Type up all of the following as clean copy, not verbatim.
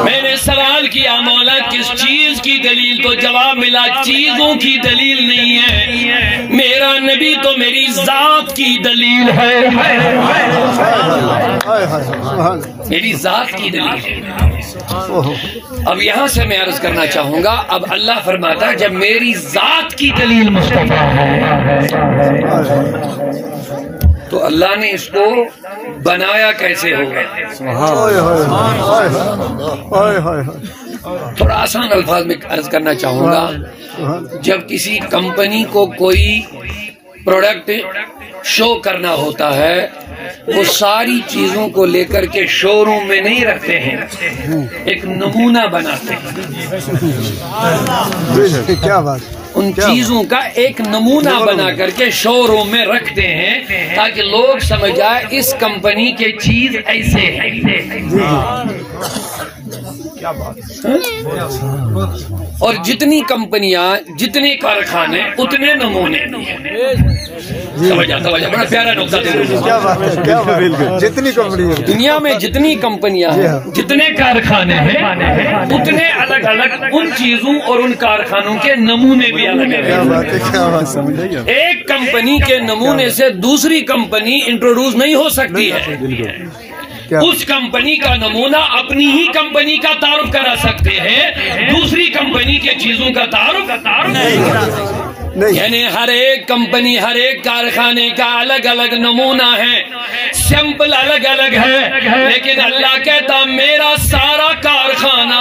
میں نے سوال کیا مولا کس چیز کی دلیل؟ تو جواب ملا چیزوں کی دلیل نہیں ہے، میرا نبی تو میری ذات کی دلیل ہے، میری ذات کی دلیل ہے۔ اب یہاں سے میں عرض کرنا چاہوں گا، اب اللہ فرماتا ہے جب میری ذات کی دلیل مصطفیٰ ہے تو اللہ نے اس کو بنایا کیسے ہوگا؟ تھوڑا آسان الفاظ میں عرض کرنا چاہوں گا، جب کسی کمپنی کو کوئی پروڈکٹ شو کرنا ہوتا ہے وہ ساری چیزوں کو لے کر کے شو روم میں نہیں رکھتے ہیں، ایک نمونہ بناتے ہیں، کیا بات، ان چیزوں کا ایک نمونہ بنا کر کے شو روم میں رکھتے ہیں تاکہ لوگ سمجھ جائے اس کمپنی کے چیز ایسے ہے۔ اور جتنی کمپنیاں جتنے کارخانے اتنے نمونے بھی ہیں۔ بڑا پیارا نقطہ جتنی کمپنیاں دنیا میں جتنی کمپنیاں ہیں جتنے کارخانے ہیں اتنے الگ الگ ان چیزوں اور ان کارخانوں کے نمونے بھی الگ ہیں۔ ایک کمپنی کے نمونے سے دوسری کمپنی انٹروڈیوس نہیں ہو سکتی ہے، اس کمپنی کا نمونہ اپنی ہی کمپنی کا تعارف کرا سکتے ہیں، دوسری کمپنی کے چیزوں کا تعارف نہیں۔ یعنی ہر ایک کمپنی ہر ایک کارخانے کا الگ الگ نمونہ ہے، سیمپل الگ الگ ہے، لیکن اللہ کہتا میرا سارا کارخانہ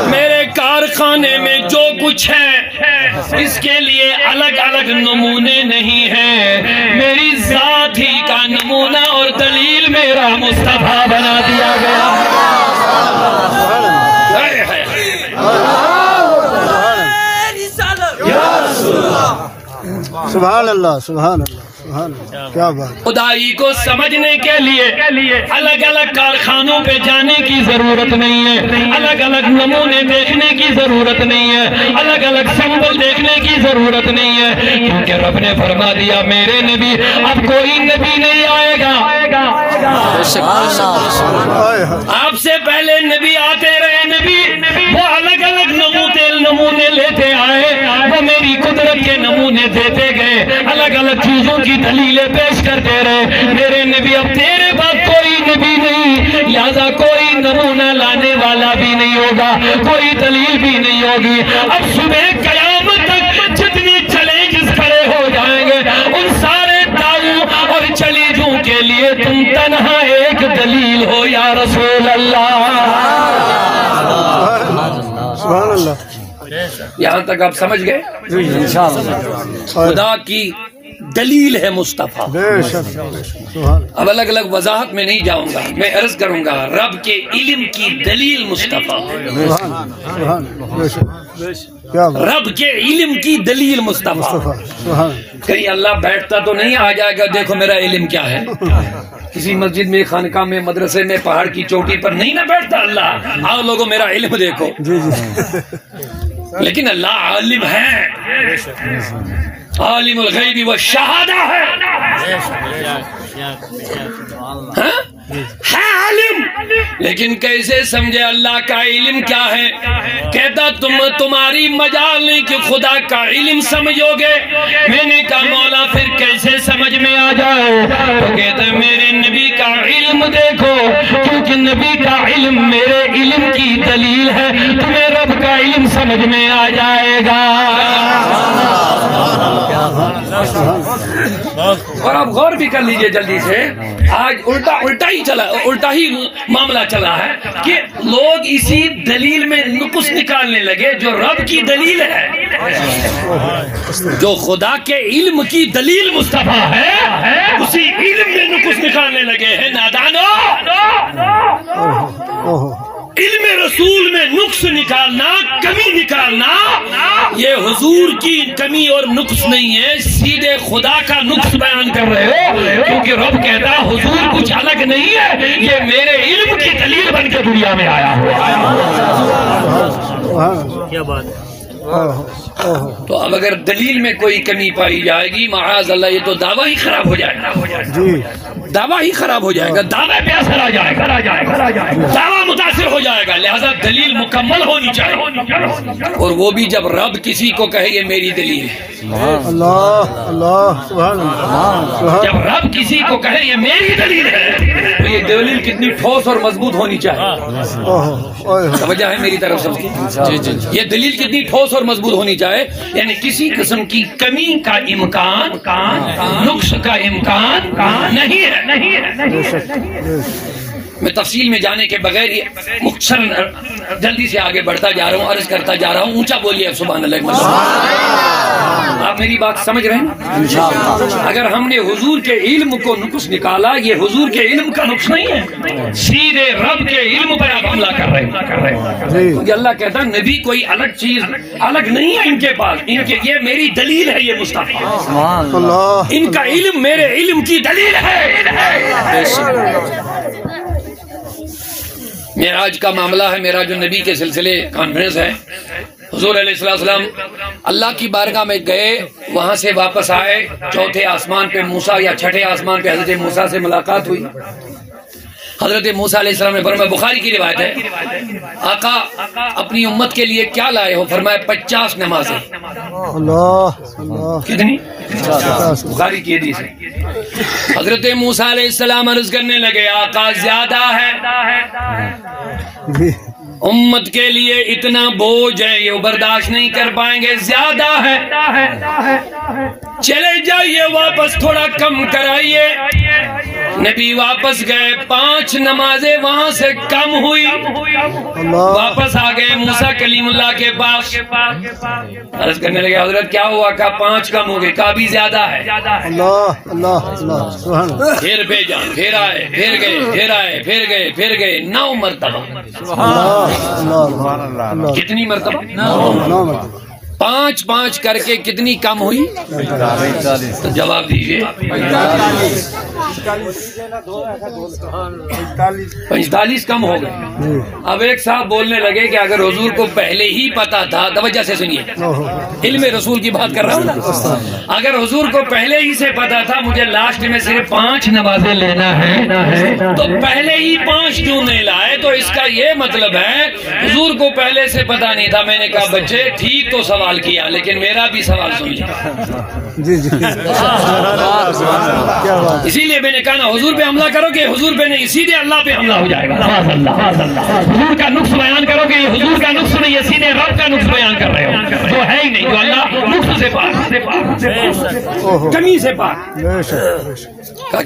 میرے کارخانے میں جو کچھ ہے اس کے لیے الگ الگ نمونے نہیں ہیں، میری ذات ہی کا نمونہ اور دلیل میرا مصطفیٰ بنا دیا گیا۔ سبحان اللہ، سبحان اللہ، سبحان اللہ، کیا بات۔ خدائی کو سمجھنے کے لیے الگ الگ کارخانوں پہ جانے کی ضرورت نہیں ہے، الگ الگ نمونے دیکھنے کی ضرورت نہیں ہے، الگ الگ سیمپل دیکھنے کی ضرورت نہیں ہے، کیونکہ رب نے فرما دیا میرے نبی اب کوئی نبی نہیں آئے گا، آپ سے پہلے نبی آتے رہے، نبی وہ الگ الگ نمونے لیتے آئے، وہ میری قدرت کے نمونے دیتے گئے، الگ الگ چیزوں کی دلیلیں پیش کرتے رہے، میرے نبی اب تیرے بعد کوئی نبی نہیں، لہذا کوئی نمونہ لانے والا بھی نہیں ہوگا، کوئی دلیل بھی نہیں ہوگی۔ اب صبح قیامت تک جتنی چیلنجز کھڑے ہو جائیں گے ان سارے دعووں اور چیلنجوں کے لیے تم تنہا ایک دلیل ہو یا رسول اللہ۔ سبحان اللہ، یہاں تک آپ سمجھ گئے؟ خدا کی دلیل ہے مصطفیٰ۔ اب الگ الگ وضاحت میں نہیں جاؤں گا، میں عرض کروں گا رب کے علم کی دلیل مصطفیٰ، رب کے علم کی دلیل مصطفیٰ۔ کہیں اللہ بیٹھتا تو نہیں آ جائے گا دیکھو میرا علم کیا ہے، کسی مسجد میں خانقاہ میں مدرسے میں پہاڑ کی چوٹی پر نہیں نہ بیٹھتا اللہ، آؤ لوگوں میرا علم دیکھو، لیکن اللہ عالم ہے، عالم الغیب والشہادہ ہے، ہے عالم، لیکن کیسے سمجھے اللہ کا علم کیا ہے؟ کہتا تمہاری مجال نہیں کہ خدا کا علم سمجھو گے۔ میں نے کہا مولا پھر کیسے سمجھ میں آ جائے؟ تو کہتا میرے نبی کا علم دیکھو، کیونکہ نبی کا علم میرے علم کی دلیل ہے، تمہیں رب کا علم سمجھ میں آ جائے گا۔ اور آپ غور بھی کر لیجئے جلدی سے، آج الٹا ہی معاملہ چلا ہے کہ لوگ اسی دلیل میں نقص نکالنے لگے جو رب کی دلیل ہے، جو خدا کے علم کی دلیل مصطفیٰ ہے، اسی علم میں نقص نکالنے لگے ہیں۔ نادانو، علم رسول میں نقص نکالنا، کمی نکالنا، یہ حضور کی کمی اور نقص نہیں ہے، سیدھے خدا کا نقص بیان کر رہے ہو، کیونکہ رب کہتا حضور کچھ الگ نہیں ہے، یہ میرے علم کی دلیل بن کے دنیا میں آیا ہوا ہے۔ کیا بات ہے۔ تو اب اگر دلیل میں کوئی کمی پائی جائے گی معاذ اللہ یہ تو دعویٰ ہی خراب ہو جائے گا جی دعویٰ ہی خراب ہو جائے گا دعوے پہ اثر آ جائے گا دعویٰ متاثر ہو جائے گا لہذا دلیل مکمل ہونی چاہیے اور وہ بھی جب رب کسی کو کہے یہ میری دلیل ہے اللہ اللہ سبحان اللہ جب رب کسی کو کہے یہ میری دلیل ہے تو یہ دلیل کتنی ٹھوس اور مضبوط ہونی چاہیے توجہ ہے میری طرف سب کی یہ دلیل کتنی ٹھوس اور مضبوط ہونی چاہیے یعنی کسی قسم کی کمی کا امکان نقص کا امکان نہیں ہے میں تفصیل میں جانے کے بغیر مختصر جلدی سے آگے بڑھتا جا رہا ہوں عرض کرتا جا رہا ہوں اونچا بولیے سبحان اللہ آپ میری بات سمجھ رہے ہیں اگر ہم نے حضور کے علم کو نقص نکالا یہ حضور کے علم کا نقص نہیں ہے سیدھے رب کے علم پر آپ حملہ کر رہے ہیں کیونکہ اللہ کہتا ہے نبی کوئی الگ چیز الگ نہیں ہے ان کے پاس ان کے یہ میری دلیل ہے یہ مصطفیٰ ان کا علم میرے علم کی دلیل ہے معراج کا معاملہ ہے معراج النبی کے سلسلے کانفرنس ہے حضور علیہ السلام اللہ کی بارگاہ میں گئے وہاں سے واپس آئے چوتھے آسمان پہ موسیٰ یا چھٹے آسمان پہ حضرت موسیٰ سے ملاقات ہوئی حضرت موسیٰ علیہ السلام نے فرمایا بخاری کی روایت ہے آقا اپنی امت کے لیے کیا لائے ہو فرمایا 50 نمازیں کتنی بخاری کی حدیث ہے حضرت موسیٰ علیہ السلام عرض کرنے لگے آقا زیادہ ہے امت کے لیے اتنا بوجھ ہے یہ برداشت نہیں کر پائیں گے زیادہ ہے چلے جائیے واپس تھوڑا کم کرائیے نبی واپس گئے 5 نمازیں وہاں سے کم ہوئی واپس آ گئے موسیٰ کلیم اللہ کے پاس عرض کرنے لگے حضرت کیا ہوا کہا 5 کم ہو گئے کہا بھی زیادہ ہے پھر بھیجا پھر آئے پھر گئے پھر آئے پھر گئے پھر گئے 9 مرتبہ کتنی مرتبہ 9 مرتبہ 5 کر کے کتنی کم ہوئی تو جواب دیجئے 45 کم ہو گئے اب ایک صاحب بولنے لگے کہ اگر حضور کو پہلے ہی پتا تھا توجہ سے سنیے علم رسول کی بات کر رہا ہوں نا اگر حضور کو پہلے ہی سے پتا تھا مجھے لاسٹ میں صرف 5 نمازیں لینا ہے تو پہلے ہی 5 کیوں نہیں لائے تو اس کا یہ مطلب ہے حضور کو پہلے سے پتا نہیں تھا میں نے کہا بچے ٹھیک تو سوال کیا لیکن میرا بھی سوال سن لیا اسی لیے میں نے کہا نا حضور پہ حملہ کرو کہ حضور پہ نہیں سیدھے اللہ پہ حملہ ہو جائے گا حضور کا نقص بیان کرو کہ حضور کا نقص نہیں ہے سیدھے رب کا نقص بیان کر رہے ہو جو ہے ہی نہیں جو اللہ نقص سے پاک کمی سے پاک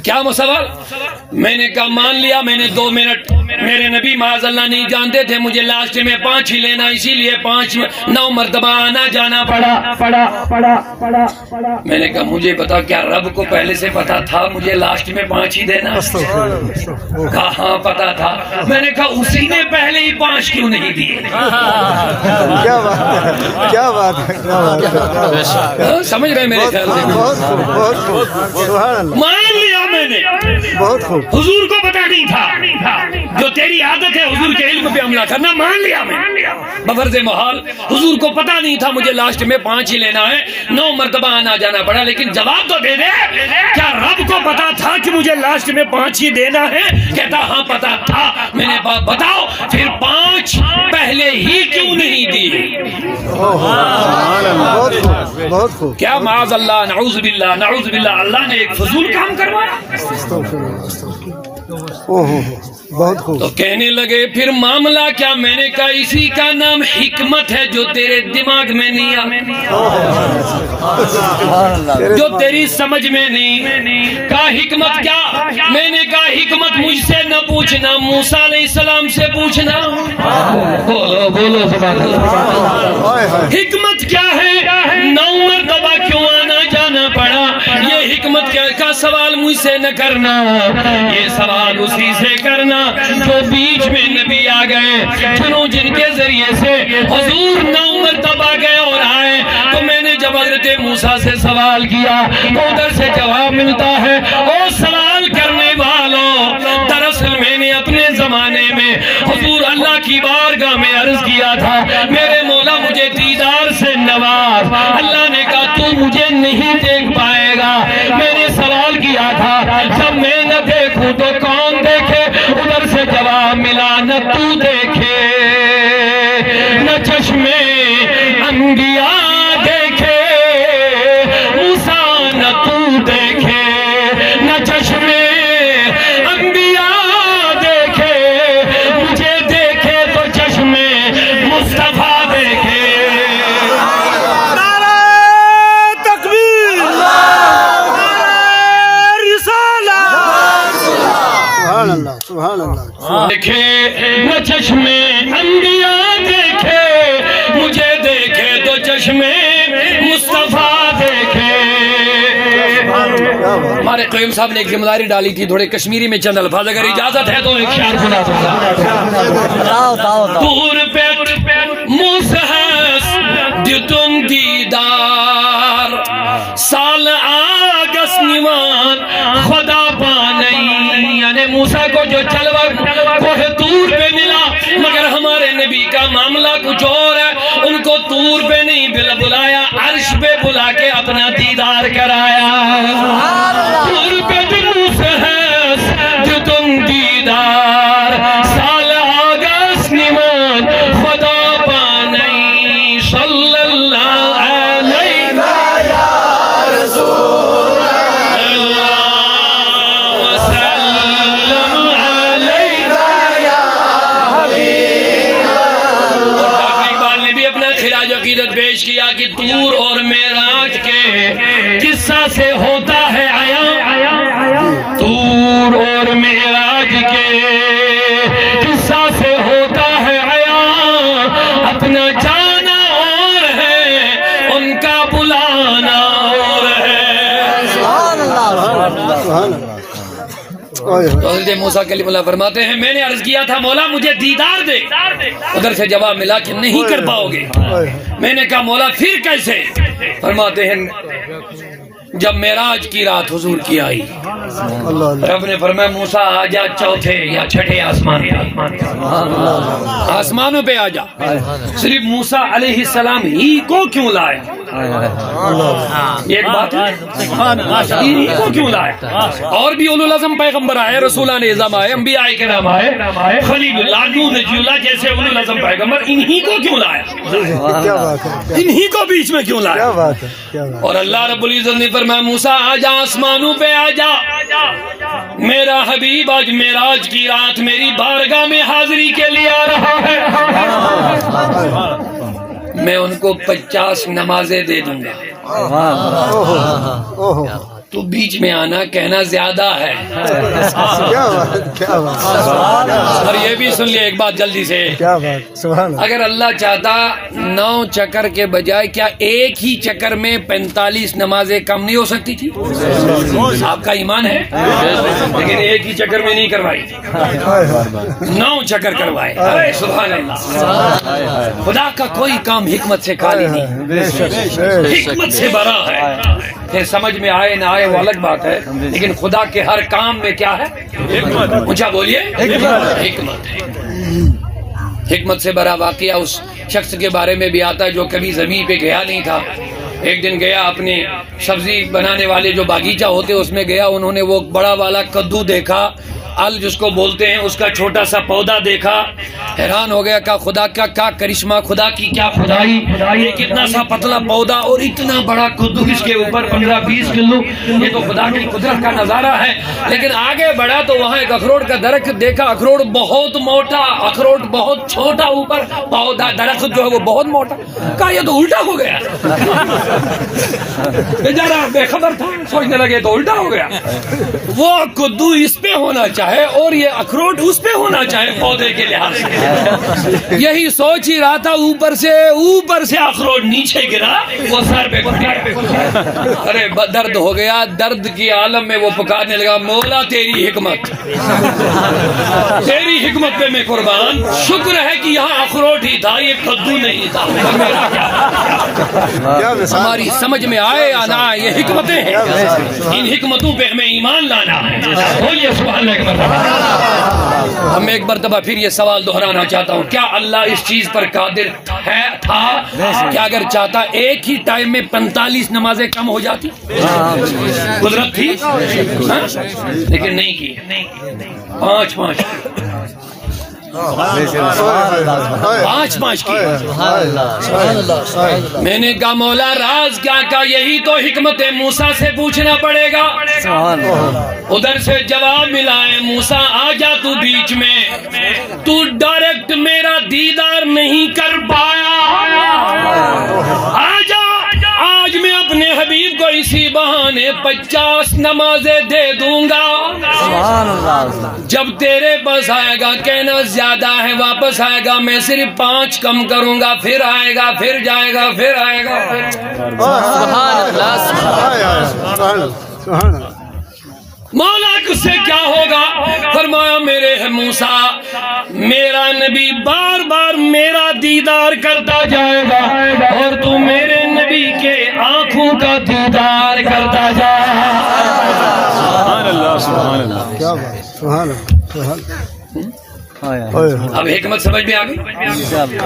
کیا سوال میں نے کہا مان لیا میں نے 2 منٹ میرے نبی معاذ اللہ نہیں جانتے تھے مجھے لاسٹ میں 5 ہی لینا اسی لیے 9 مرتبہ آنا جانا پڑا میں نے کہا مجھے بتا کیا رب کو پہلے سے پتا تھا مجھے لاسٹ میں 5 ہی دینا کہا ہاں پتا تھا میں نے کہا اسی نے پہلے ہی 5 کیوں نہیں دیے کیا بات ہے سمجھ رہے میرے خیال سے مان لیا میں نے بہت خوب حضور کو پتا نہیں تھا جو تیری عادت ہے حضور کے علم پہ حملہ کرنا مان لیا میں بفرض محال حضور کو پتا نہیں تھا مجھے لاسٹ میں 5 ہی لینا ہے 9 مرتبہ آنا جانا پڑا لیکن جواب تو دے دے کیا رب کو پتا تھا کہ مجھے لاسٹ میں 5 ہی دینا ہے کہتا ہاں پتا تھا میں نے بتاؤ پھر 5 پہلے ہی کیوں نہیں دی بہت خوب کیا معاذ اللہ نعوذ باللہ اللہ نے ایک فضول کام کروایا بہت خوب تو کہنے لگے پھر معاملہ کیا میں نے کہا اسی کا نام حکمت ہے جو تیرے دماغ میں نہیں جو تیری سمجھ میں نہیں کہا حکمت کیا میں نے کہا حکمت مجھ سے نہ پوچھنا موسیٰ علیہ السلام سے پوچھنا بولو سبحان اللہ حکمت کیا ہے 9 مرتبہ کیوں آنا جانا پڑا یہ حکمت کیا کا سوال مجھ سے نہ کرنا یہ سوال اسی سے کرنا جو بیچ میں نبی آ گئے جن کے ذریعے سے حضور 9 مرتبہ گئے اور آئے تو میں نے جب حضرت موسیٰ سے سوال کیا تو ادھر سے جواب ملتا ہے او سوال کرنے والوں دراصل میں نے اپنے زمانے میں حضور اللہ کی بارگاہ میں عرض کیا تھا میرے مولا مجھے دیدار سے مجھے نہیں دیکھ پائے گا. میں نے سوال کیا تھا جب میں نہ دیکھوں تو کون دیکھے؟ ادھر سے جواب ملا نہ تو دیکھے نہ چشمے انبیاء دیکھے موسیٰ نہ تو دیکھے نہ چشمے انبیاء دیکھے مجھے دیکھے تو چشمے مصطفیٰ دیکھے. سبحان اللہ دیکھے نہ چشمے انبیاء دیکھے مجھے دیکھے تو چشمے مصطفیٰ دیکھے. ہمارے قیوم صاحب نے ایک ذمہ داری ڈالی تھی تھوڑے کشمیری میں چند الفاظ اگر اجازت ہے تو ایک شعر سنا دوں. دور پیٹ موسیٰ دیتن دیدار سال آگس نیوان خدا پانی. یعنی موسیٰ کو جو جلوہ کوہ طور پہ ملا مگر ہمارے نبی کا معاملہ کچھ اور ہے. ان کو طور پہ نہیں بلایا عرش پہ بلا کے اپنا دیدار کرایا. طور پہ موسیٰ جو تم دیدار سال آگست نیمان خدا پانی صلی اللہ علیہ عقیدت پیش کیا کہ طور اور معراج کے قصہ سے ہوتا ہے عیاں. طور اور معراج کے قصہ سے ہوتا ہے عیاں. اپنا جانا اور ہے ان کا بلانا اور ہے. سبحان اللہ. تو حضرت موسیٰ کلیم اللہ فرماتے ہیں میں نے عرض کیا تھا مولا مجھے دیدار دے. ادھر سے جواب ملا کہ نہیں کر پاؤ گے. میں نے کہا مولا پھر کیسے؟ فرماتے ہیں جب معراج کی رات حضور کی آئی رب نے فرمایا موسیٰ آجا چوتھے یا چھٹے آسمان پہ. آسمانوں پہ آجا. صرف موسیٰ علیہ السلام ہی کو کیوں لائے؟ یہ ایک بات ہے ہی کو کیوں لائے؟ اور بھی اولو العزم پیغمبر آئے رسولان اعظم آئے انبیاء کرام آئے خلیل اللہ نوح نبی اللہ جیسے اولو العزم پیغمبر انہی کو کیوں لایا؟ انہی کو بیچ میں کیوں لایا؟ اور اللہ رب العزت نے فرمایا موسیٰ آجا آسمانوں پہ آجا. میرا حبیب آج معراج کی رات میری بارگاہ میں حاضری کے لیے آ رہا ہے. میں ان کو 50 نمازیں دے دوں گا. تو بیچ میں آنا کہنا زیادہ ہے. اور یہ بھی سن لیا ایک بات جلدی سے. اگر اللہ چاہتا 9 چکر کے بجائے کیا ایک ہی چکر میں 45 نمازیں کم نہیں ہو سکتی تھی؟ آپ کا ایمان ہے لیکن ایک ہی چکر میں نہیں کروائی 9 چکر کروائے. سبحان اللہ. خدا کا کوئی کام حکمت سے خالی نہیں حکمت سے بھرا ہے. پھر سمجھ میں آئے نہ آئے وہ الگ بات ہے لیکن خدا کے ہر کام میں کیا ہے؟ اونچا بولیے حکمت ہے. حکمت سے بھرا واقعہ اس شخص کے بارے میں بھی آتا ہے جو کبھی زمین پہ گیا نہیں تھا. ایک دن گیا اپنے سبزی بنانے والے جو باغیچہ ہوتے اس میں گیا. انہوں نے وہ بڑا والا کدو دیکھا ال جس کو بولتے ہیں اس کا چھوٹا سا پودا دیکھا. حیران ہو گیا کہ خدا کا کیا کرشمہ خدا کی کیا خدائی. یہ کتنا سا پتلا پودا اور اتنا بڑا کدو اس کے اوپر 15-20 کلو. یہ تو خدا کی قدرت کا نظارہ ہے. لیکن آگے بڑھا تو وہاں ایک اخروٹ کا درخت دیکھا. اخروٹ بہت موٹا اخروٹ بہت چھوٹا اوپر پودا درخت جو ہے وہ بہت موٹا. کہا یہ تو الٹا ہو گیا. بیچارہ بے خبر تھا سوچنے لگے تو الٹا ہو گیا. وہ کدو اس پہ ہونا چاہے اور یہ اخروٹ اس پہ ہونا چاہے پودے کے لحاظ سے. یہی سوچ ہی رہا تھا اوپر سے اخروٹ نیچے گرا وہ سر پہ گیا. ارے درد ہو گیا. درد کی عالم میں وہ پکارنے لگا مولا تیری حکمت پہ میں قربان. شکر ہے کہ یہاں اخروٹ ہی تھا یہ کدو نہیں تھا. ہماری سمجھ میں آئے یا نہ آئے یہ حکمتیں ہیں. ان حکمتوں پہ ہمیں ایمان لانا ہے. بولیے سبحان اللہ. اب میں ایک مرتبہ پھر یہ سوال دہرانا چاہتا ہوں، کیا اللہ اس چیز پر قادر ہے تھا کہ اگر چاہتا ایک ہی ٹائم میں 45 نمازیں کم ہو جاتی؟ قدرت تھی، لیکن نہیں کی، 5 کی۔ میں نے کہا مولا راز کیا؟ کا یہی تو حکمت موسیٰ سے پوچھنا پڑے گا۔ ادھر سے جواب ملا ہے، موسیٰ آ جا تو بیچ میں، تو ڈائریکٹ میرا دیدار نہیں کر پایا، آ جا، آج میں اپنے حبیب کو اسی بہانے 50 نمازیں دے دوں گا، جب تیرے پاس آئے گا کہنا زیادہ ہے، واپس آئے گا میں صرف 5 کم کروں گا، پھر آئے گا، پھر جائے گا، پھر آئے گا۔ مولا اس سے کیا ہوگا؟ فرمایا میرے موسیٰ، میرا نبی بار بار میرا دیدار کرتا جائے گا اور تو میرے نبی کے آنکھوں کا دیدار کرتا جا۔ سبحان اللہ، سبحان اللہ، کیا بات، سبحان اللہ، سبحان اب حکمت سمجھ میں آ گئی؟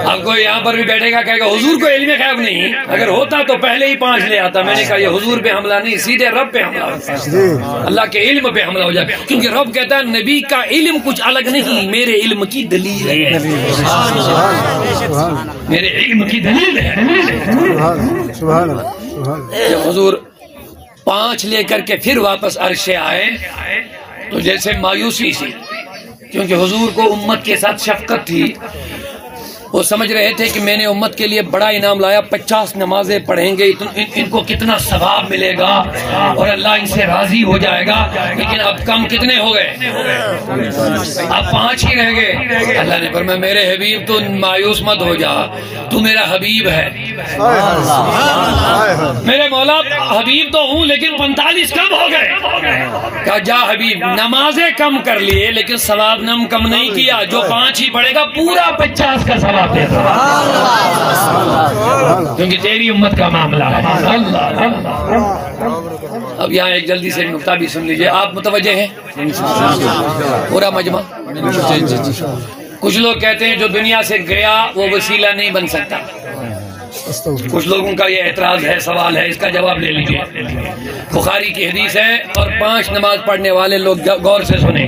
اب کوئی یہاں پر بھی بیٹھے گا کہے گا حضور کو علم غیب نہیں، اگر ہوتا تو پہلے ہی 5 لے آتا۔ میں نے کہا یہ حضور پہ حملہ نہیں، سیدھے رب پہ حملہ ہوتا ہے، اللہ کے علم پہ حملہ ہو جائے، کیونکہ رب کہتا ہے نبی کا علم کچھ الگ نہیں، میرے علم کی دلیل ہے، میرے علم کی دلیل ہے۔ سبحان اللہ۔ جب حضور 5 لے کر کے پھر واپس عرش آئے تو جیسے مایوسی سی، کیونکہ حضور کو امت کے ساتھ شفقت تھی، وہ سمجھ رہے تھے کہ میں نے امت کے لیے بڑا انعام لایا، 50 نمازیں پڑھیں گے، ان کو کتنا ثواب ملے گا اور اللہ ان سے راضی ہو جائے گا، لیکن اب کم کتنے ہو گئے؟ اب 5 ہی رہ گئے۔ اللہ نے فرمایا میرے حبیب تو مایوس مت ہو جا، تو میرا حبیب ہے، میرے مولا حبیب تو ہوں لیکن 45 کم ہو گئے۔ کہا جا حبیب، نمازیں کم کر لیے لیکن ثواب نم کم نہیں کیا، جو 5 ہی پڑھے گا پورا 50 کا ثواب دے گا، کیونکہ تیری امت کا معاملہ ہے۔ اب یہاں ایک جلدی سے نکتہ بھی سن لیجئے، آپ متوجہ ہیں؟ پورا مجمع؟ کچھ لوگ کہتے ہیں جو دنیا سے گیا وہ وسیلہ نہیں بن سکتا، کچھ لوگوں کا یہ اعتراض ہے، سوال ہے، اس کا جواب لے لیجئے۔ بخاری کی حدیث ہے اور 5 نماز پڑھنے والے لوگ غور سے سنیں۔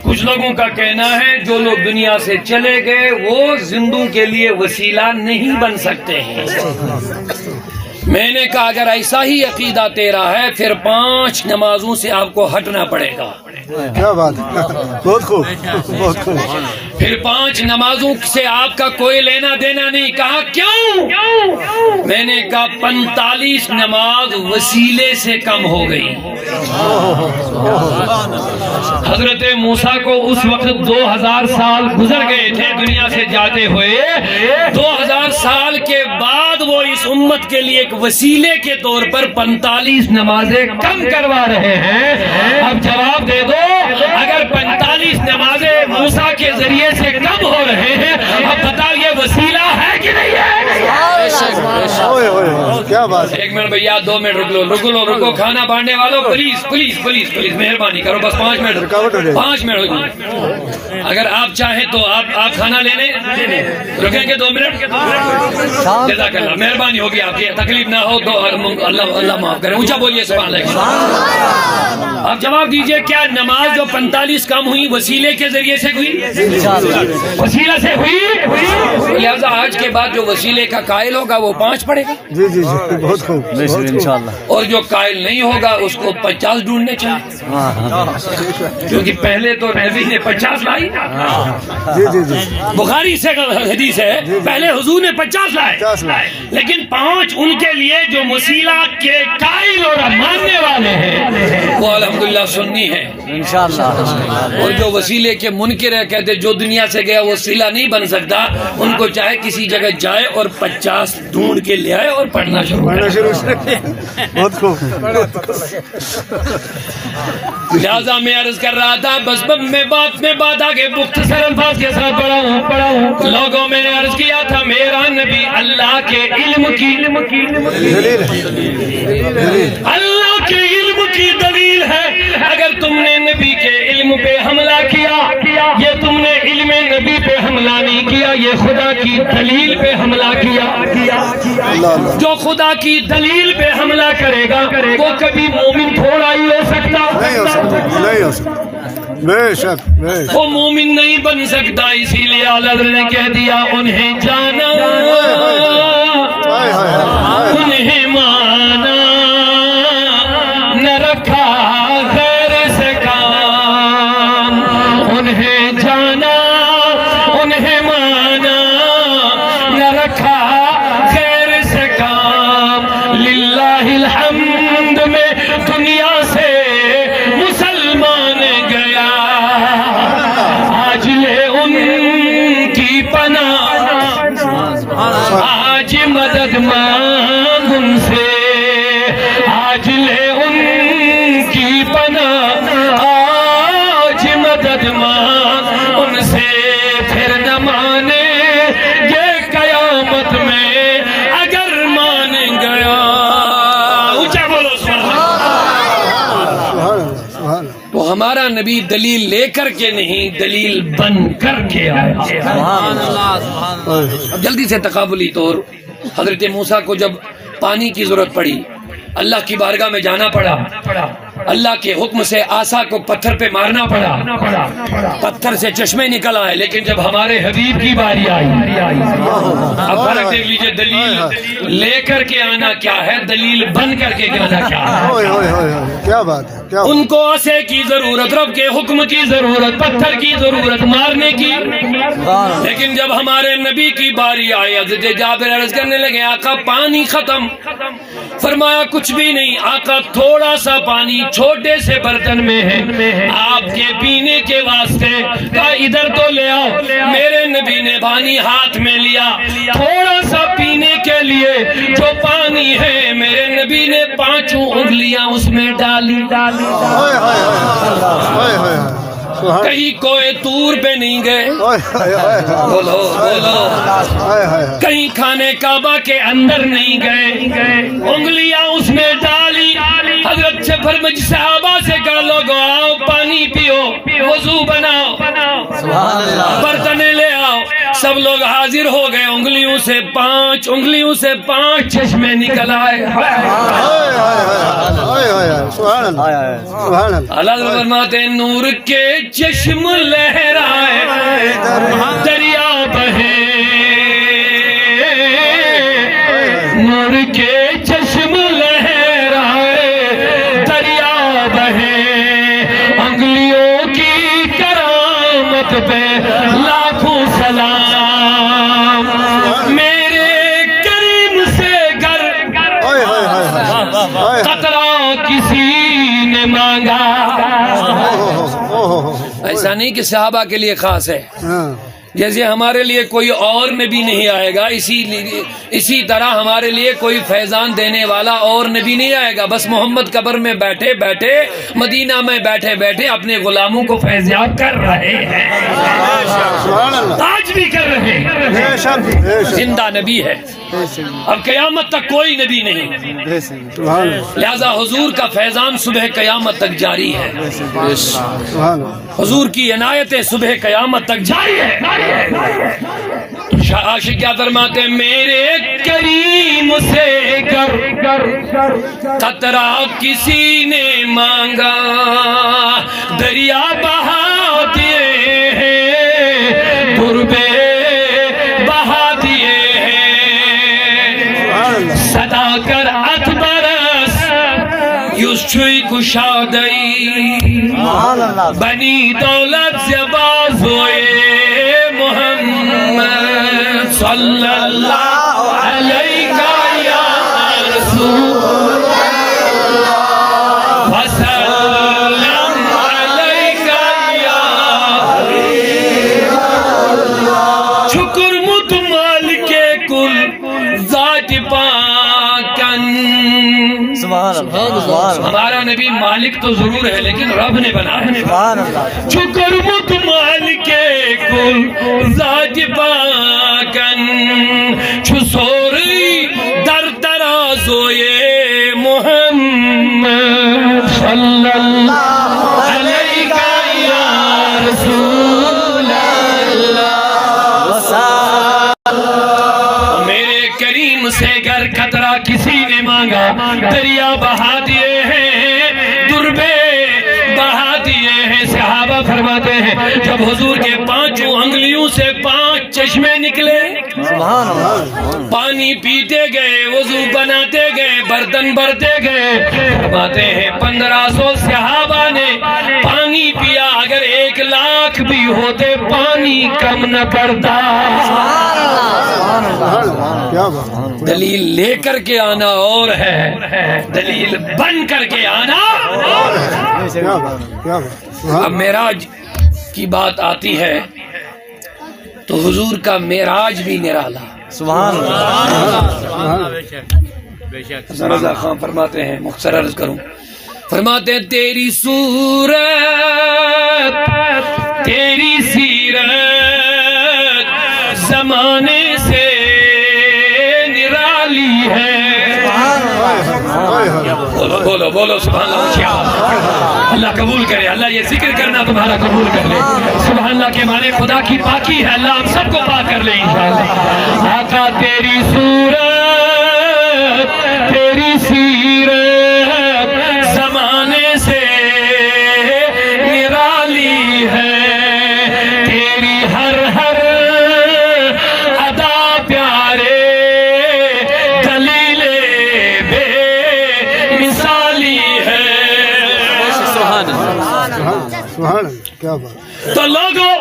کچھ لوگوں کا کہنا ہے جو لوگ دنیا سے چلے گئے وہ زندوں کے لیے وسیلہ نہیں بن سکتے ہیں۔ میں نے کہا اگر ایسا ہی عقیدہ تیرا ہے پھر 5 نمازوں سے آپ کو ہٹنا پڑے گا۔ کیا بات، بہت خوب، بہت خوب۔ پھر 5 نمازوں سے آپ کا کوئی لینا دینا نہیں۔ کہا کیوں؟ میں نے کہا 45 نماز وسیلے سے کم ہو گئی۔ حضرت موسیٰ کو اس وقت 2000 سال گزر گئے تھے دنیا سے جاتے ہوئے، 2000 سال کے بعد وہ اس امت کے لیے ایک وسیلے کے طور پر 45 نمازیں کم کروا رہے ہیں۔ اب جواب دے دو، اگر 45 نمازیں موسیٰ کے ذریعے سے کم ہو رہے ہیں، اب بتاؤ یہ وسیلہ ہے کہ نہیں ہے؟ کیا بات، ایک منٹ بھیا، 2 منٹ رکو، کھانا بانٹنے والوں پلیز مہربانی کرو، بس 5 منٹ 5 منٹ۔ اگر آپ چاہیں تو آپ کھانا لینے رکیں گے 2 منٹ؟ جزاک اللہ، مہربانی ہوگی، آپ کی تکلیف نہ ہو تو اللہ معاف کرے، اونچا بولیے سبحان اللہ۔ آپ جواب دیجئے، کیا نماز جو 45 کم ہوئی وسیلے کے ذریعے سے ہوئی؟ وسیلہ سے ہوئی، لہذا آج کے بعد جو وسیلے کا قائل ہوگا وہ 5 پڑھے گا۔ جی جی جی، بہت خوب، انشاءاللہ۔ اور جو قائل نہیں ہوگا اس کو 50 ڈھونڈنے چاہیے، کیونکہ پہلے تو نبی نے 50 لائی۔ جی جی جی، بخاری سے حدیث ہے، پہلے حضور نے 50 لائے، لیکن 5 ان کے لیے جو وسیلہ کے قائل اور ماننے والے ہیں وہ الحمدللہ سنی ہے انشاءاللہ۔ اور جو وسیلے کے منکر ہے، کہتے جو دنیا سے گیا وہ وسیلہ نہیں بن سکتا، ان کو چاہے کسی جگہ جائے اور 50 ڈھونڈ کے لے آئے اور پڑھنا شروع کرے۔ بہت خوب۔ لہذا میں عرض کر رہا تھا، بس میں بات آگے مختصر الفاظ کے ساتھ پڑھا ہوں۔ لوگوں میں نے عرض کیا تھا میرا نبی اللہ کے علم کی دلیل ہے۔ اگر تم نے نبی کے علم پہ حملہ کیا، یہ تم نے علم نبی پہ حملہ نہیں کیا، یہ خدا کی دلیل پہ حملہ کیا۔ جو خدا کی دلیل پہ حملہ کرے گا وہ کبھی مومن تھوڑا ہی ہو سکتا، نہیں ہو سکتا، نہیں ہو سکتا، بے شک بے شک۔ وہ مومن نہیں بن سکتا، اسی لیے اعلیٰ حضرت نے کہہ دیا انہیں جانا انہیں مانا نہ رکھا غیر سے کام، انہیں جانا انہیں مانا نہ رکھا غیر سے کام، للہ الحمد میں دنیا سے مسلمان گیا، آج لے ان کی پناہ، آج مدد مانگ ان سے، آج لے ان کی پناہ، آج مدد مانگ ان سے، پھر نہ مانے یہ قیامت میں اگر مان گیا۔ اونچا بولو سبحان اللہ۔ تو ہمارا نبی دلیل لے کر کے نہیں، دلیل بن کر کے آیا۔ اب جلدی سے تقابلی طور حضرت موسیٰ کو جب پانی کی ضرورت پڑی، اللہ کی بارگاہ میں جانا پڑا، اللہ کے حکم سے عصا کو پتھر پہ مارنا پڑا، پتھر سے چشمے نکل آئے، لیکن جب ہمارے حبیب کی باری آئی، اب فرق دیکھ لیجئے، دلیل لے کر کے آنا کیا ہے، دلیل بن کر کے آنا کیا ہے۔ کیا بات ہے، کیا ان کو عصے کی ضرورت، رب کے حکم کی ضرورت، پتھر کی ضرورت مارنے کی، لیکن جب ہمارے نبی کی باری آئی، حضرت جابر عرض کرنے لگے آقا پانی ختم، فرمایا کچھ بھی نہیں آقا، تھوڑا سا پانی چھوٹے سے برتن میں ہے آپ کے پینے کے واسطے، کہا ادھر تو لے آؤ، میرے نبی نے پانی ہاتھ میں لیا، تھوڑا سا پینے کے لیے جو پانی ہے میرے نبی نے 5 انگلیاں اس میں ڈالی، کہیں کوئی طور پہ نہیں گئے، بولو بولو، کہیں خانے کعبہ کے اندر نہیں گئے، انگلیاں اس میں ڈالی، حضرت سے فرمایا صحابہ سے کہا لوگو آؤ پانی پیو، وضو بناؤ، برتن لے آؤ، سب لوگ حاضر ہو گئے، انگلیوں سے 5 چشمے نکل آئے۔ اللہ فرماتے نور کے چشم لہرائے دریا بہے، نور کے چشم لہرائے دریا بہے، انگلیوں کی کرامت پہ لاکھوں سلام، میرے کریم سے گر قطرہ کسی نے مانگا۔ ایسا نہیں کہ صحابہ کے لیے خاص ہے، جیسے ہمارے لیے کوئی اور نبی نہیں آئے گا، اسی طرح ہمارے لیے کوئی فیضان دینے والا اور نبی نہیں آئے گا، بس محمد قبر میں بیٹھے بیٹھے، مدینہ میں بیٹھے بیٹھے اپنے غلاموں کو فیضیاب کر رہے ہیں، آج بھی کر رہے ہیں، زندہ نبی ہے، اب قیامت تک کوئی نبی نہیں، لہذا حضور کا فیضان صبح قیامت تک جاری ہے، حضور کی عنایتیں صبح قیامت تک جاری ہے۔ عاشق کیا فرماتے ہیں میرے کریم سے گر قطرہ کسی نے مانگا، دریا بہا دیے ہیں، تربے بہا دیے ہیں، صدا کر ات برس یوز چھوئی کشادئی، بنی دولت زباز ہوئے محمد صلی اللہ علیہ یا رسول وسلم علیہ یا شکر متمال کے کل ذات پاکن، ہمارا نبی مالک تو ضرور ہے لیکن رب نے بنایا، شکر متمال کے کل ذات پاکن، چھسوری در ترازوئے محمد صلی اللہ علیہ یا رسول اللہ دریا بہا دیے ہیں، دربے بہا دیے ہیں۔ صحابہ فرماتے ہیں جب حضور کے 5 انگلیوں سے 5 چشمے نکلے، پانی پیتے گئے، وضو بناتے گئے، برتن بھرتے گئے۔ فرماتے ہیں 1500 صحابہ نے پانی پیا، اگر 1 لاکھ بھی ہوتے پانی کم نہ پڑتا۔ دلیل لے کر کے آنا اور ہے، دلیل بن کر کے آنا اور ہے۔ اب معراج کی بات آتی ہے تو حضور کا معراج بھی نرالا۔ سبحان اللہ۔ رضا خان فرماتے ہیں، مختصر عرض کروں، فرماتے ہیں تیری صورت تیری سیرت زمانے سے نرالی ہے۔ بولو بولو بولو سبحان اللہ۔ اللہ قبول کرے، اللہ یہ ذکر کرنا تمہارا قبول کر لے۔ سبحان اللہ کے معنی خدا کی پاکی ہے، اللہ ہم سب کو پاک کر لے انشاءاللہ۔ آقا تیری صورت تیری سیرت زمانے سے نرالی ہے، تیری ہر ہر ادا پیارے دلیل بے مثالی ہے۔ کیا بات۔ تو لوگوں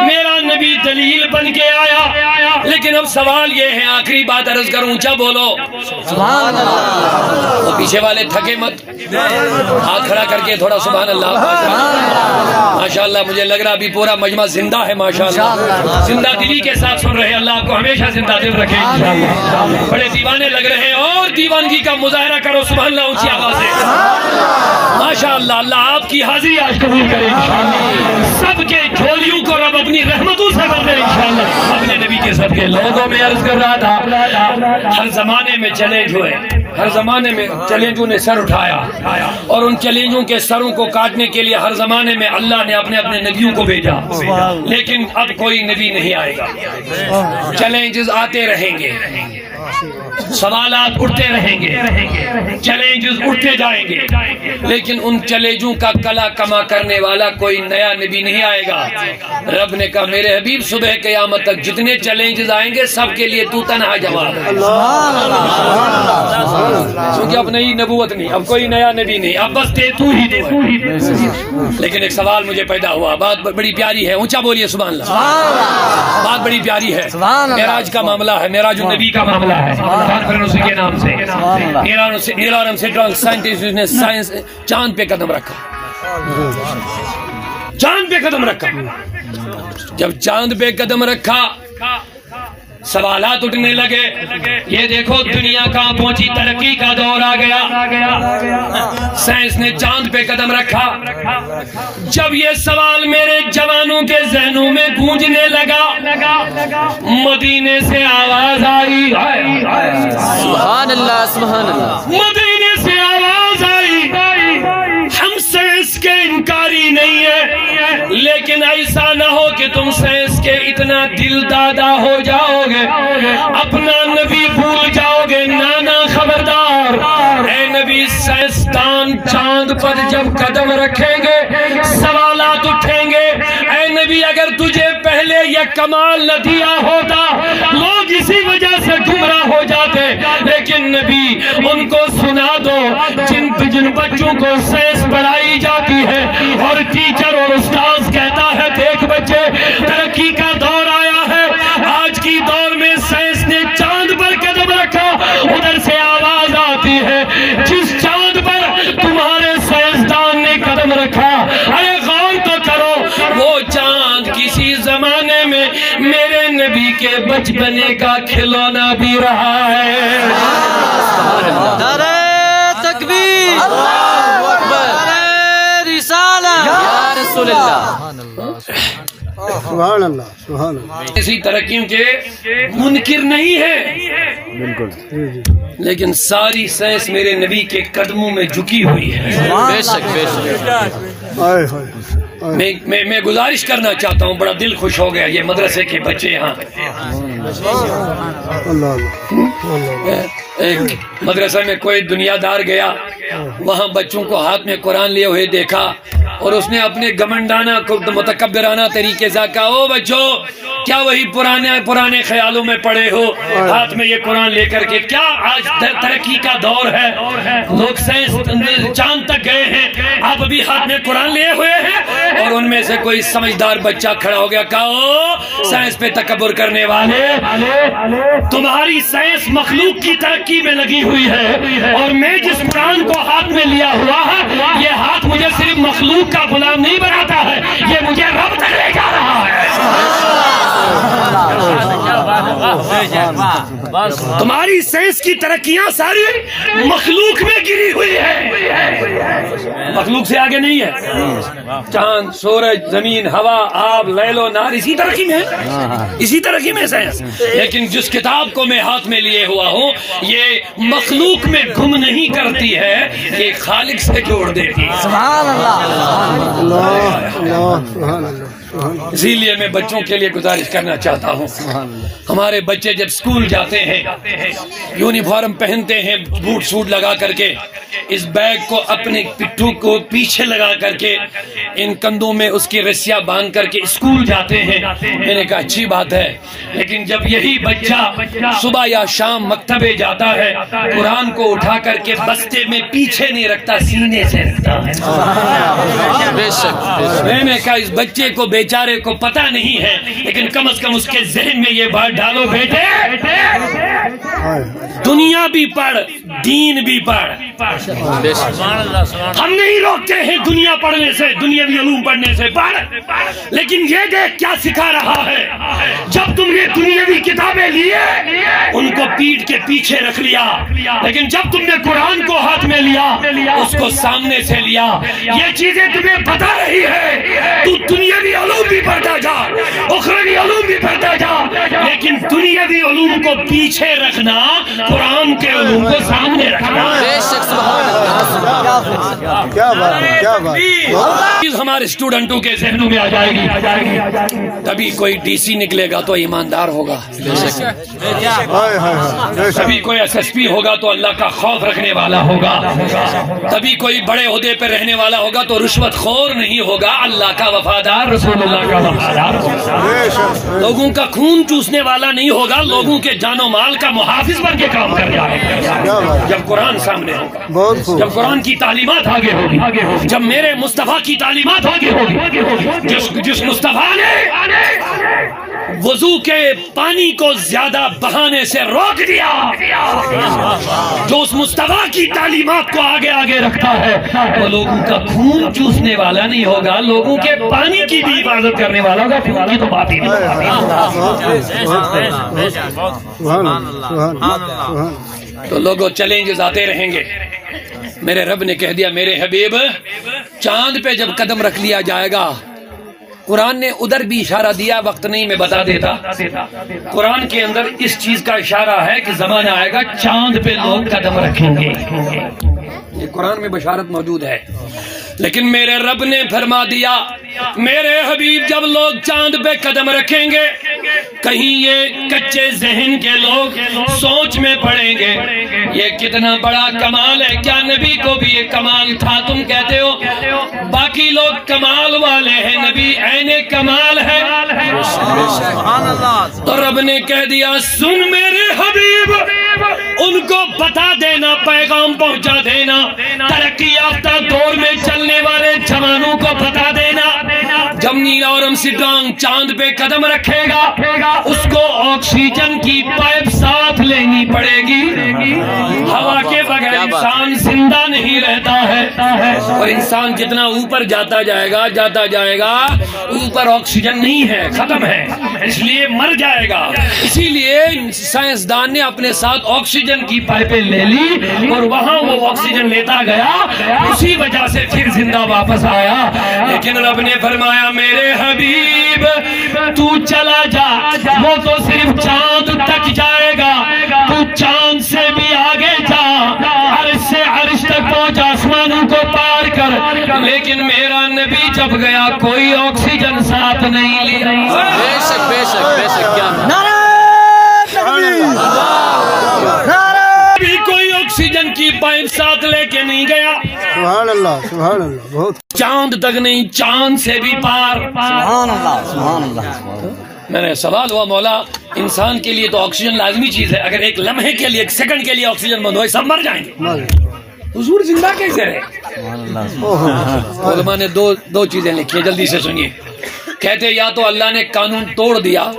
میرا نبی دلیل بن کے آیا، لیکن اب سوال یہ ہے، آخری بات عرض کروں، اونچا بولو سبحان اللہ۔ وہ پیچھے والے تھکے مت، ہاتھ کھڑا کر کے تھوڑا سبحان اللہ۔ ماشاءاللہ مجھے لگ رہا ابھی پورا مجمع زندہ ہے، ماشاءاللہ زندہ دلی کے ساتھ سن رہے ہیں۔ اللہ آپ کو ہمیشہ زندہ دل رکھے انشاءاللہ۔ بڑے دیوانے لگ رہے ہیں، اور دیوانگی کا مظاہرہ کرو سبحان اللہ اونچی آواز سے ماشاءاللہ۔ اللہ آپ کی حاضری آج قبول کرے انشاءاللہ، سب کے جھولیوں کو رب اپنی رحمتوں سے بھر دے انشاءاللہ، اپنے نبی کے سب کے لوگوں میں عرض کر رہا تھا۔ ہر زمانے میں چیلنج ہوئے، ہر زمانے میں چیلنجوں نے سر اٹھایا، اور ان چیلنجوں کے سروں کو کاٹنے کے لیے ہر زمانے میں اللہ نے اپنے اپنے نبیوں کو بھیجا، لیکن اب کوئی نبی نہیں آئے گا۔ چیلنجز آتے رہیں گے، سوالات اٹھتے رہیں گے، چیلنجز اٹھتے جائیں گے، لیکن ان چیلنجوں کا کلا کما کرنے والا کوئی نیا نبی نہیں آئے گا۔ رب نے کہا میرے حبیب صبح قیامت تک جتنے چیلنجز آئیں گے سب کے لیے تو تنہا جواب ہے، کیونکہ اب نئی نبوت نہیں، اب کوئی نیا نبی نہیں، اب بس تو ہی تو ہے۔ لیکن ایک سوال مجھے پیدا ہوا، بات بڑی پیاری ہے، اونچا بولیے سبحان اللہ۔ بات بڑی پیاری ہے، معراج کا معاملہ ہے، معراج النبی کا معاملہ ہے، اسی کے نام سے نیل آرمسٹرانگ سائنٹسٹ نے سائنس چاند پہ قدم رکھا، چاند پہ قدم رکھا۔ جب چاند پہ قدم رکھا سوالات اٹھنے لگے، یہ دیکھو دنیا کہاں پہنچی، ترقی کا دور آ گیا، سائنس نے چاند پہ قدم رکھا۔ جب یہ سوال میرے جوانوں کے ذہنوں میں گونجنے لگا، مدینے سے آواز آئی، سبحان اللہ سبحان اللہ۔ مدینے سے آواز آئی، ہم سائنس کے انکاری نہیں ہے، لیکن ایسا نہ ہو کہ تم سائنس کے اتنا دل دادا ہو جاؤ گے، اپنا نبی بھول جاؤ گے۔ نانا خبردار، اے نبی سائنسدان چاند پر جب قدم رکھیں گے سوالات اٹھیں گے۔ اے نبی اگر تجھے پہلے یہ کمال نہ دیا ہوتا لوگ اسی وجہ سے گمراہ ہو جاتے، لیکن نبی ان کو سنا دو جن بچوں کو سائنس پڑھائی جاتی ہے اور ٹیچر اور استاذ کہتا ہے دیکھ بچے ترقی کا دور آیا ہے، آج کی دور میں سائنس نے چاند پر قدم رکھا، ادھر سے آواز آتی ہے جس چاند پر تمہارے سائنسدان نے قدم رکھا، ارے غور تو کرو وہ چاند کسی زمانے میں میرے نبی کے بچپنے کا کھلونا بھی رہا ہے۔ نعرہ تکبیر، اللہ اکبر، نعرہ رسالہ یا رسول اللہ۔ سبحان اللہ سبحان اللہ۔ اسی ترقیوں کے منکر نہیں ہے، بالکل، لیکن ساری سائنس میرے نبی کے قدموں میں جھکی ہوئی ہے۔ بے شک بے شک۔ آئے ہائے، میں گزارش کرنا چاہتا ہوں، بڑا دل خوش ہو گیا، یہ مدرسے کے بچے یہاں اللہ اللہ اللہ۔ ایک مدرسہ میں کوئی دنیا دار گیا، وہاں بچوں کو ہاتھ میں قرآن لیے ہوئے دیکھا اور اس نے اپنے گمنڈانہ متکبرانہ طریقے سے کہا، او بچوں کیا وہی پرانے خیالوں میں پڑے ہو، ہاتھ میں یہ قرآن لے کر کے؟ کیا آج ترقی کا دور ہے، لوگ سائنس چاند تک گئے ہیں، آپ ابھی ہاتھ میں قرآن لیے ہوئے ہیں؟ اور ان میں سے کوئی سمجھدار بچہ کھڑا ہو گیا، کہا او سائنس پہ تکبر کرنے والے، تمہاری سائنس مخلوق کی ترقی میں لگی ہوئی ہے، اور میں جس قرآن کو ہاتھ میں لیا ہوا ہے، یہ ہاتھ مجھے صرف مخلوق کا غلام نہیں بناتا ہے، یہ مجھے رب تک لے جا رہا ہے۔ تمہاری سائنس کی ترقیاں ساری مخلوق میں گری ہوئی ہے، مخلوق سے آگے نہیں ہے۔ چاند، سورج، زمین، ہوا، آب، لیل و نہار اسی ترقی میں ہے، اسی ترقی میں سائنس۔ لیکن جس کتاب کو میں ہاتھ میں لیے ہوا ہوں، یہ مخلوق میں گم نہیں کرتی ہے، یہ خالق سے جوڑ دیتی ہے۔ سبحان اللہ۔ اسی لیے میں بچوں کے لیے گزارش کرنا چاہتا ہوں، ہمارے بچے جب اسکول جاتے ہیں، یونیفارم پہنتے ہیں، بوٹ سوٹ لگا کر کے، اس بیگ کو اپنے پٹھوں کو پیچھے لگا کر کے، ان کندھوں میں اس کی رسیاں باندھ کر کے اسکول جاتے ہیں۔ میں نے کہا اچھی بات ہے، لیکن جب یہی بچہ صبح یا شام مکتبے جاتا ہے، قرآن کو اٹھا کر کے بستے میں پیچھے نہیں رکھتا، سینے سے رکھتا ہے۔ بے شک میں نے کہا اس بچے کو بیچارے کو پتہ نہیں ہے، لیکن کم از کم اس کے ذہن میں یہ بات ڈالو، بیٹے دنیا بھی پڑھ، دین بھی پڑھ۔ ہم نہیں روکتے ہیں دنیا پڑھنے سے، دنیاوی علوم پڑھنے سے، پڑھ، لیکن یہ دیکھ کیا سکھا رہا ہے۔ جب تم نے دنیاوی کتابیں لیے ان کو پیٹھ کے پیچھے رکھ لیا، لیکن جب تم نے قرآن کو ہاتھ میں لیا اس کو سامنے سے لیا۔ یہ چیزیں تمہیں بتا رہی ہے تو دنیاوی علوم بھی پڑھتا جا، اخروی علوم بھی پڑھتا جا، لیکن دنیاوی علوم کو پیچھے رکھنا، قرآن کے علوم کو سامنے رکھنا۔ بے شک سبحان اللہ۔ کیا بات ہے، کیا بات ہے۔ چیز ہمارے اسٹوڈنٹوں کے ذہنوں میں آ جائے گی، تبھی کوئی ڈی سی نکلے گا تو ایماندار ہوگا، ہائے ہائے، تبھی کوئی ایس ایس پی ہوگا تو اللہ کا خوف رکھنے والا ہوگا، تبھی کوئی بڑے عہدے پہ رہنے والا ہوگا تو رشوت خور نہیں ہوگا، اللہ کا وفادار، رسول اللہ کا وفادار ہوگا، لوگوں کا خون چوسنے والا نہیں ہوگا، لوگوں کے جان و مال کا محافظ بن کے کام کر جائے گا جب قرآن سامنے ہوگا، بہت خوب۔ جب قرآن کی تعلیمات آگے ہوگی، جب میرے مصطفیٰ کی تعلیمات آگے ہوگی، جس مصطفیٰ نے وضو کے پانی کو زیادہ بہانے سے روک دیا، جو اس مصطفیٰ کی تعلیمات کو آگے آگے رکھتا ہے، وہ لوگوں کا خون چوسنے والا نہیں ہوگا، لوگوں کے پانی کی بھی حفاظت کرنے والا ہوگا، خون کی تو بات ہی نہیں۔ تو لوگوں چیلنجز آتے رہیں گے۔ میرے رب نے کہہ دیا میرے حبیب چاند پہ جب قدم رکھ لیا جائے گا، قرآن نے ادھر بھی اشارہ دیا، وقت نہیں میں بتا دیتا، قرآن کے اندر اس چیز کا اشارہ ہے کہ زمانہ آئے گا چاند پہ لوگ قدم رکھیں گے، یہ قرآن میں بشارت موجود ہے۔ لیکن میرے رب نے فرما دیا میرے حبیب جب لوگ چاند پہ قدم رکھیں گے، کہیں یہ کچے ذہن کے لوگ سوچ میں پڑیں گے یہ کتنا بڑا کمال ہے، کیا نبی کو بھی یہ کمال تھا؟ تم کہتے ہو باقی لوگ کمال والے ہیں، نبی عین کمال ہے۔ تو رب نے کہہ دیا سن میرے حبیب، ان کو بتا دینا، پیغام پہنچا دینا، ترقی یافتہ دور میں چلنے والے جوانوں کو بتا دینا، جب نیل آرمسٹرانگ چاند پہ قدم رکھے گا اس کو آکسیجن کی پائپ ساتھ لینی پڑے گی، ہوا کے بغیر انسان زندہ نہیں رہتا ہے، اور انسان جتنا اوپر جاتا جائے گا اوپر آکسیجن نہیں ہے، ختم ہے، اس لیے مر جائے گا۔ اسی لیے سائنسدان نے اپنے ساتھ آکسیجن کی پائپیں لے لی اور وہاں وہ آکسیجن لیتا گیا، اسی وجہ سے پھر زندہ واپس آیا۔ لیکن رب نے فرمایا میرے حبیب تو چلا جا، وہ تو صرف چاند تک جائے گا، تو چاند سے بھی آگے جا، عرش سے عرش تک پہنچ، آسمانوں کو پار کر، لیکن میرا نبی جب گیا کوئی آکسیجن ساتھ نہیں لیا۔ بے شک بے شک بے شک، کیا نعرہ تکبیر، نعرہ پائپ ساتھ لے کے نہیں گیا, سبحان اللہ, سبحان اللہ, بہت چاند تک نہیں, چاند سے بھی پار. سبحان اللہ, سبحان اللہ. میں نے سوال ہوا, مولا انسان کے لیے تو آکسیجن لازمی چیز ہے, اگر ایک لمحے کے لیے, ایک سیکنڈ کے لیے آکسیجن بند ہوئے سب مر جائیں گے, حضور زندہ کیسے رہے؟ علماء نے دو چیزیں لکھی, جلدی سے سنیے. کہتے یا تو اللہ نے قانون توڑ دیا,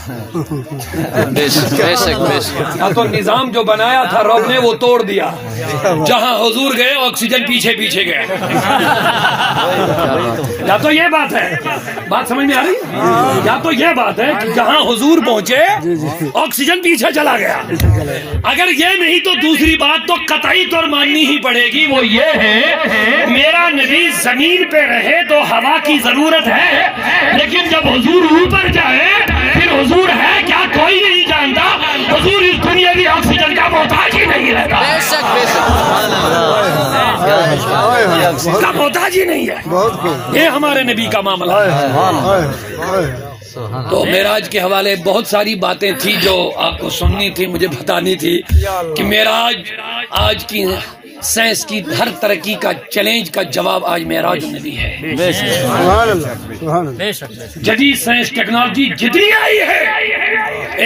بے شک, بے شک, بے شک. یا تو نظام جو بنایا تھا رب نے وہ توڑ دیا, جہاں حضور گئے آکسیجن پیچھے پیچھے گئے. یا تو یہ بات ہے, بات سمجھ میں آ رہی, یا تو یہ بات ہے کہ جہاں حضور پہنچے آکسیجن پیچھے چلا گیا. اگر یہ نہیں تو دوسری بات تو قطعی طور ماننی ہی پڑے گی, وہ یہ ہے میرا نبی زمین پہ رہے تو ہوا کی ضرورت ہے, لیکن جب حضور اوپر جائے پھر حضور ہے کیا کوئی نہیں جانتا. حضور اس دنیاوی آکسیجن کا محتاج ہی نہیں رہتا, بے شک, بے شک. اس کا محتاج ہی نہیں ہے. بہت خوب. یہ ہمارے نبی کا معاملہ ہے. تو معراج کے حوالے بہت ساری باتیں تھی جو آپ کو سننی تھی, مجھے بتانی تھی کہ معراج آج کی سائنس کی ہر ترقی کا چیلنج کا جواب آج معراج النبی ہے. سبحان اللہ, سبحان اللہ. جدید سائنس ٹیکنالوجی جتنی آئی ہے,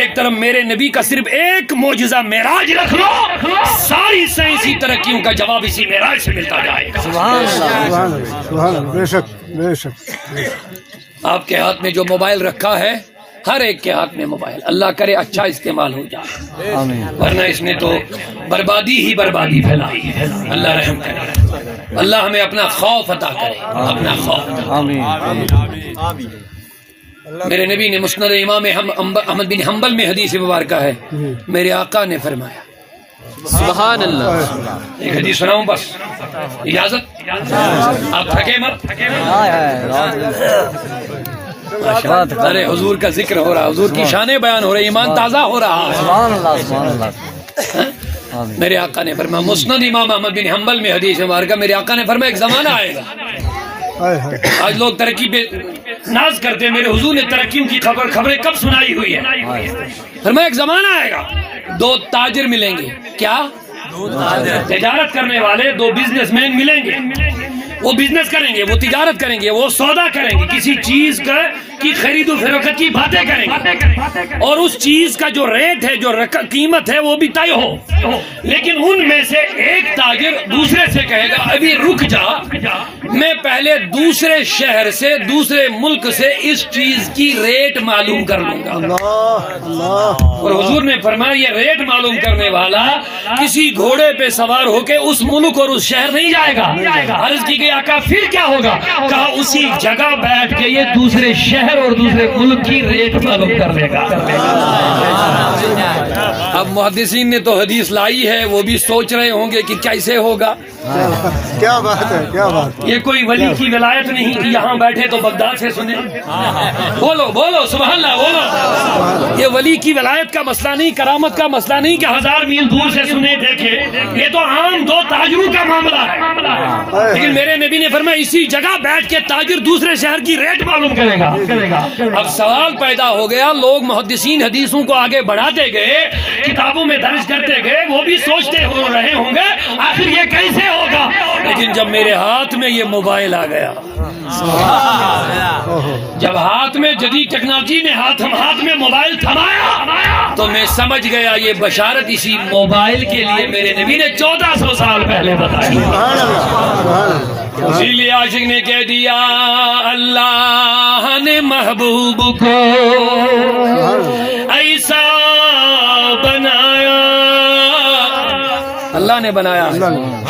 ایک طرف میرے نبی کا صرف ایک معجزہ معراج رکھ لو, ساری سائنسی ترقیوں کا جواب اسی معراج سے ملتا جائے گا. سبحان اللہ, سبحان اللہ, سبحان اللہ, بے شک, بے شک. آپ کے ہاتھ میں جو موبائل رکھا ہے, ہر ایک کے ہاتھ میں موبائل, اللہ کرے اچھا استعمال ہو جائے, ورنہ اس نے تو بربادی ہی بربادی پھیلائی ہے. اللہ رحم کرے, اللہ ہمیں اپنا خوف عطا کرے, اپنا خوف. میرے نبی نے مسند امام احمد بن حنبل میں حدیث مبارکہ ہے, میرے آقا نے فرمایا, سبحان اللہ. ایک حدیث سناؤں بس, اجازت, آپ تھکے مت. ارے حضور کا ذکر ہو رہا, حضور کی شانیں بیان ہو رہی, ایمان تازہ ہو رہا. سبحان اللہ, سبحان اللہ. میرے آقا نے فرمایا, مسند امام احمد بن حنبل میں حدیث مبارکہ, میرے آقا نے فرمایا ایک زمانہ آئے گا. آج لوگ ترقی پہ ناز کرتے ہیں, میرے حضور نے ترقیوں کی خبریں کب سنائی ہوئی ہے. فرمایا ایک زمانہ آئے گا, دو تاجر ملیں گے. کیا؟ تجارت کرنے والے دو بزنس مین ملیں گے. وہ بزنس کریں گے, وہ تجارت کریں گے, وہ سودا کریں گے, کسی چیز کی خرید و فروخت کی باتیں کریں گے, اور اس چیز کا جو ریٹ ہے, جو قیمت ہے, وہ بھی طے ہو. لیکن ان میں سے ایک تاجر دوسرے سے کہے گا ابھی رک جا, میں پہلے دوسرے شہر سے, دوسرے ملک سے اس چیز کی ریٹ معلوم کر لوں گا. اور حضور نے فرمایا یہ ریٹ معلوم کرنے والا کسی گھوڑے پہ سوار ہو کے اس ملک اور اس شہر نہیں جائے گا. عرض کی گئی آقا پھر کیا ہوگا؟ کہا اسی جگہ بیٹھ کے یہ دوسرے شہر اور دوسرے ملک کی ریٹ معلوم کر لے گا. اب محدثین نے تو حدیث لائی ہے, وہ بھی سوچ رہے ہوں گے کہ کیسے ہوگا. کیا بات ہے, کیا بات. یہ کوئی ولی کی ولایت نہیں کہ یہاں بیٹھے تو بغداد سے سنیں. بولو بولو سبحان اللہ, بولو. یہ ولی کی ولایت کا مسئلہ نہیں, کرامت کا مسئلہ نہیں کہ 1000 میل دور سے سنے دیکھے, یہ تو عام دو تاجروں کا معاملہ ہے. لیکن میرے نبی نے فرمایا اسی جگہ بیٹھ کے تاجر دوسرے شہر کی ریٹ معلوم کرے گا. اب سوال پیدا ہو گیا, لوگ محدثین حدیثوں کو آگے بڑھاتے گئے, کتابوں میں درج کرتے گئے, وہ بھی سوچتے ہو رہے ہوں گے آخر یہ کیسے ہوگا. لیکن جب میرے ہاتھ میں یہ موبائل آ گیا, جب ہاتھ میں جدید ٹیکنالوجی نے ہاتھ میں موبائل تھمایا, تو میں سمجھ گیا یہ بشارت اسی موبائل کے لیے میرے نبی نے 1400 سال پہلے بتائی. اسی لیے عاشق نے کہہ دیا اللہ نے محبوب کو ایسا بنایا, اللہ نے بنایا,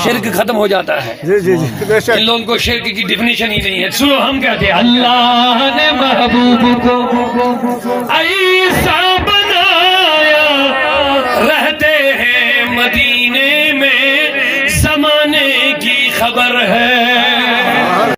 شرک ختم ہو جاتا ہے. ان لوگوں کو شرک کی ڈیفینیشن ہی نہیں ہے. سنو ہم کہتے ہیں اللہ نے محبوب کو ایسا